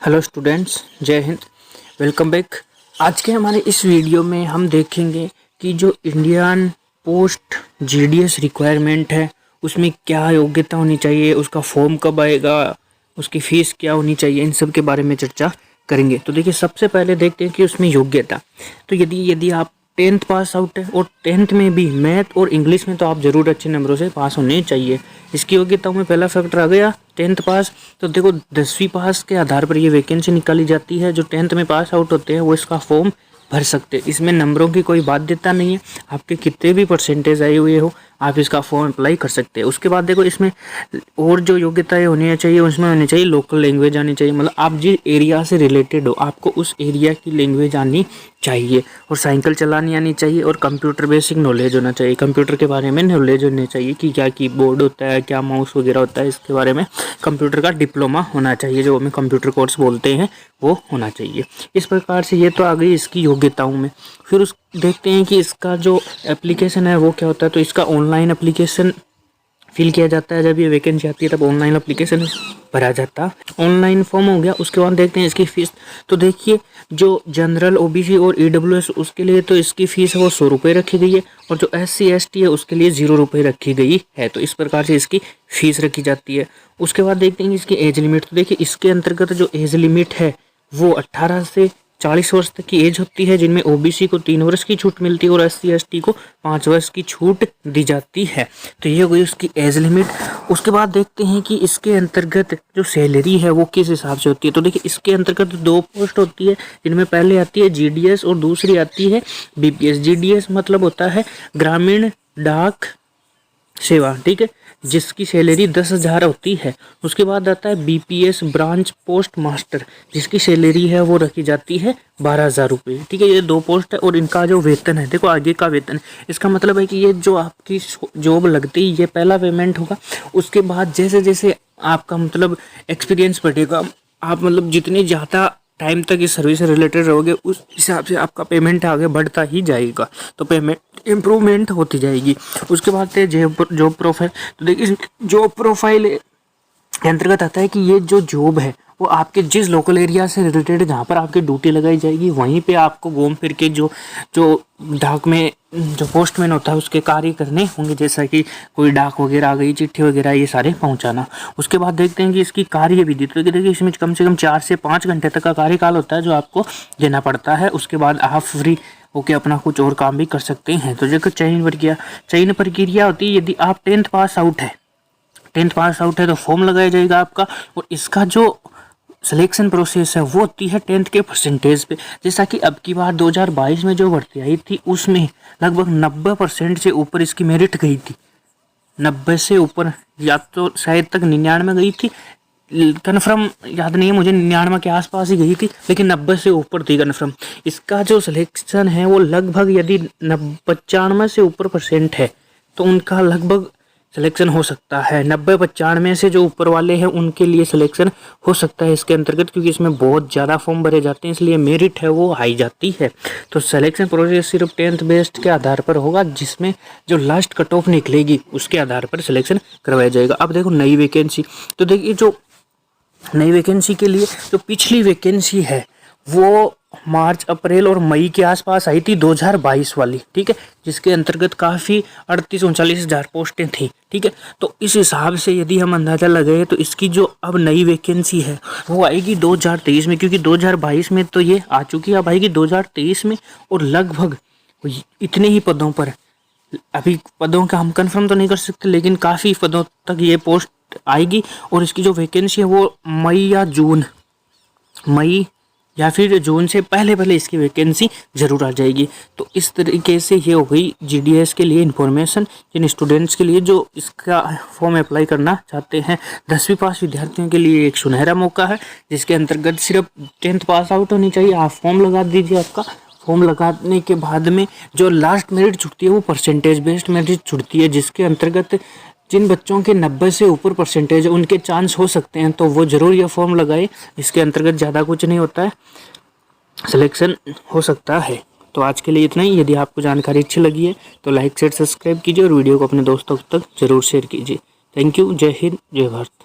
Hello students, जय Hind. Welcome back. आज के हमारे इस वीडियो में हम देखेंगे कि जो इंडियन पोस्ट जीडीएस रिक्वायरमेंट है उसमें क्या योग्यता होनी चाहिए, उसका फॉर्म कब आएगा, उसकी फ़ीस क्या होनी चाहिए, इन सब के बारे में चर्चा करेंगे। तो देखिए, सबसे पहले देखते हैं कि उसमें योग्यता। तो यदि आप 10th पास आउट है और 10th में भी मैथ और इंग्लिश में तो आप ज़रूर अच्छे नंबरों से पास होने चाहिए। इसकी योग्यताओं में पहला फैक्टर आ गया 10th पास। तो देखो, 10वीं पास के आधार पर ये वैकेंसी निकाली जाती है। जो 10th में पास आउट होते हैं वो इसका फॉर्म भर सकते हैं। इसमें नंबरों की कोई बाध्यता नहीं है, आपके कितने भी परसेंटेज आए हुए हो आप इसका फॉर्म अप्लाई कर सकते हैं। उसके बाद देखो, इसमें और जो योग्यताएं होनी चाहिए उसमें होनी चाहिए लोकल लैंग्वेज आनी चाहिए। मतलब आप जिस एरिया से रिलेटेड हो आपको उस एरिया की लैंग्वेज आनी चाहिए, और साइकिल चलानी आनी चाहिए, और कंप्यूटर बेसिक नॉलेज होना चाहिए। कंप्यूटर के बारे में नॉलेज होनी चाहिए कि क्या कीबोर्ड होता है, क्या माउस वगैरह होता है, इसके बारे में कंप्यूटर का डिप्लोमा होना चाहिए, जो हमें कंप्यूटर कोर्स बोलते हैं वो होना चाहिए। इस प्रकार से ये तो आ गई इसकी योग्यताओं में। फिर उस देखते हैं कि इसका जो एप्लीकेशन है वो क्या होता है। तो इसका ऑनलाइन एप्लीकेशन फिल किया जाता है। जब ये वैकेंसी आती है तब ऑनलाइन एप्लीकेशन भरा जाता है। ऑनलाइन फॉर्म हो गया। उसके बाद देखते हैं इसकी फ़ीस। तो देखिए, जो जनरल, ओबीसी और ईडब्ल्यूएस उसके लिए तो इसकी फ़ीस है वो 100 रुपये रखी गई है, और जो SC ST है उसके लिए 0 रुपये रखी गई है। तो इस प्रकार से इसकी फ़ीस रखी जाती है। उसके बाद देखते हैं इसकी एज लिमिट। तो देखिए, इसके अंतर्गत जो एज लिमिट है वो 18 से 40 वर्ष तक की एज होती है, जिनमें ओबीसी को 3 वर्ष की छूट मिलती है और SC ST को 5 वर्ष की छूट दी जाती है। तो ये हो गई उसकी एज लिमिट। उसके बाद देखते हैं कि इसके अंतर्गत जो सैलरी है वो किस हिसाब से होती है। तो देखिए, इसके अंतर्गत 2 पोस्ट होती है, जिनमें पहले आती है GDS और दूसरी आती है BPS। GDS मतलब होता है ग्रामीण डाक सेवा, ठीक है, जिसकी सैलरी 10,000 होती है। उसके बाद आता है BPS ब्रांच पोस्ट मास्टर, जिसकी सैलरी है वो रखी जाती है 12,000 रुपये, ठीक है। ये 2 पोस्ट है, और इनका जो वेतन है, देखो आगे का वेतन, इसका मतलब है कि ये जो आपकी जॉब लगती है ये पहला पेमेंट होगा। उसके बाद जैसे जैसे आपका मतलब एक्सपीरियंस बढ़ेगा, आप मतलब जितनी ज़्यादा टाइम तक इस सर्विस से रिलेटेड रहोगे उस हिसाब से आपका पेमेंट आगे बढ़ता ही जाएगा। तो पेमेंट इम्प्रूवमेंट होती जाएगी। उसके बाद है जॉब प्रोफाइल। तो देखिए, जॉब प्रोफाइल के अंतर्गत आता है कि ये जो जॉब है वो आपके जिस लोकल एरिया से रिलेटेड जहाँ पर आपकी ड्यूटी लगाई जाएगी वहीं पे आपको घूम फिर के जो डाक में जो पोस्टमैन होता है उसके कार्य करने होंगे, जैसा कि कोई डाक वगैरह आ गई, चिट्ठी वगैरह, ये सारे पहुंचाना। उसके बाद देखते हैं कि इसकी कार्य विधि। तो देखिए, इसमें कम से कम 4 से 5 घंटे तक का कार्यकाल होता है जो आपको देना पड़ता है। उसके बाद आप फ्री होके अपना कुछ और काम भी कर सकते हैं। तो देखो, चयन प्रक्रिया होती है। यदि आप 10th पास आउट है तो फॉर्म लगाया जाएगा आपका, और इसका जो सिलेक्शन प्रोसेस है वो होती है 10th के परसेंटेज पे। जैसा कि अब की बार 2022 में जो भर्ती आई थी उसमें लगभग 90% से ऊपर इसकी मेरिट गई थी। 90 से ऊपर, या तो शायद तक 99 गई थी, कन्फर्म याद नहीं है मुझे, 99 के आसपास ही गई थी, लेकिन 90 से ऊपर थी कन्फर्म। इसका जो सिलेक्शन है वो लगभग, यदि 95 से ऊपर परसेंट है तो उनका लगभग सिलेक्शन हो सकता है। 90-95 से जो ऊपर वाले हैं उनके लिए सिलेक्शन हो सकता है इसके अंतर्गत, क्योंकि इसमें बहुत ज़्यादा फॉर्म भरे जाते हैं, इसलिए मेरिट है वो हाई जाती है। तो सिलेक्शन प्रोसेस सिर्फ 10th बेस्ड के आधार पर होगा, जिसमें जो लास्ट कट ऑफ निकलेगी उसके आधार पर सिलेक्शन करवाया जाएगा। अब देखो, नई वैकेंसी। तो देखिए, जो नई वैकेंसी के लिए जो पिछली वैकेंसी है वो मार्च, अप्रैल और मई के आसपास आई थी, 2022 वाली, ठीक है, जिसके अंतर्गत काफ़ी 38-39 हज़ार पोस्टें थी, ठीक है। तो इस हिसाब से यदि हम अंदाज़ा लगाए तो इसकी जो अब नई वैकेंसी है वो आएगी 2023 में, क्योंकि 2022 में तो ये आ चुकी है, अब आएगी 2023 में, और लगभग इतने ही पदों पर, अभी पदों का हम कंफर्म तो नहीं कर सकते, लेकिन काफ़ी पदों तक ये पोस्ट आएगी। और इसकी जो वैकेंसी है वो मई या फिर जून से पहले इसकी वैकेंसी ज़रूर आ जाएगी। तो इस तरीके से ये हो गई GDS के लिए इन्फॉर्मेशन, जिन स्टूडेंट्स के लिए जो इसका फॉर्म अप्लाई करना चाहते हैं। 10वीं पास विद्यार्थियों के लिए एक सुनहरा मौका है, जिसके अंतर्गत सिर्फ 10th पास आउट होनी चाहिए। आप फॉर्म लगा दीजिए। आपका फॉर्म लगाने के बाद में जो लास्ट मेरिट छुटती है वो परसेंटेज बेस्ड मेरिट छुटती है, जिसके अंतर्गत जिन बच्चों के 90 से ऊपर परसेंटेज उनके चांस हो सकते हैं, तो वो ज़रूर ये फॉर्म लगाए। इसके अंतर्गत ज़्यादा कुछ नहीं होता है, सिलेक्शन हो सकता है। तो आज के लिए इतना ही। यदि आपको जानकारी अच्छी लगी है तो लाइक शेयर सब्सक्राइब कीजिए, और वीडियो को अपने दोस्तों तक ज़रूर शेयर कीजिए। Thank you. जय हिंद, जय भारत।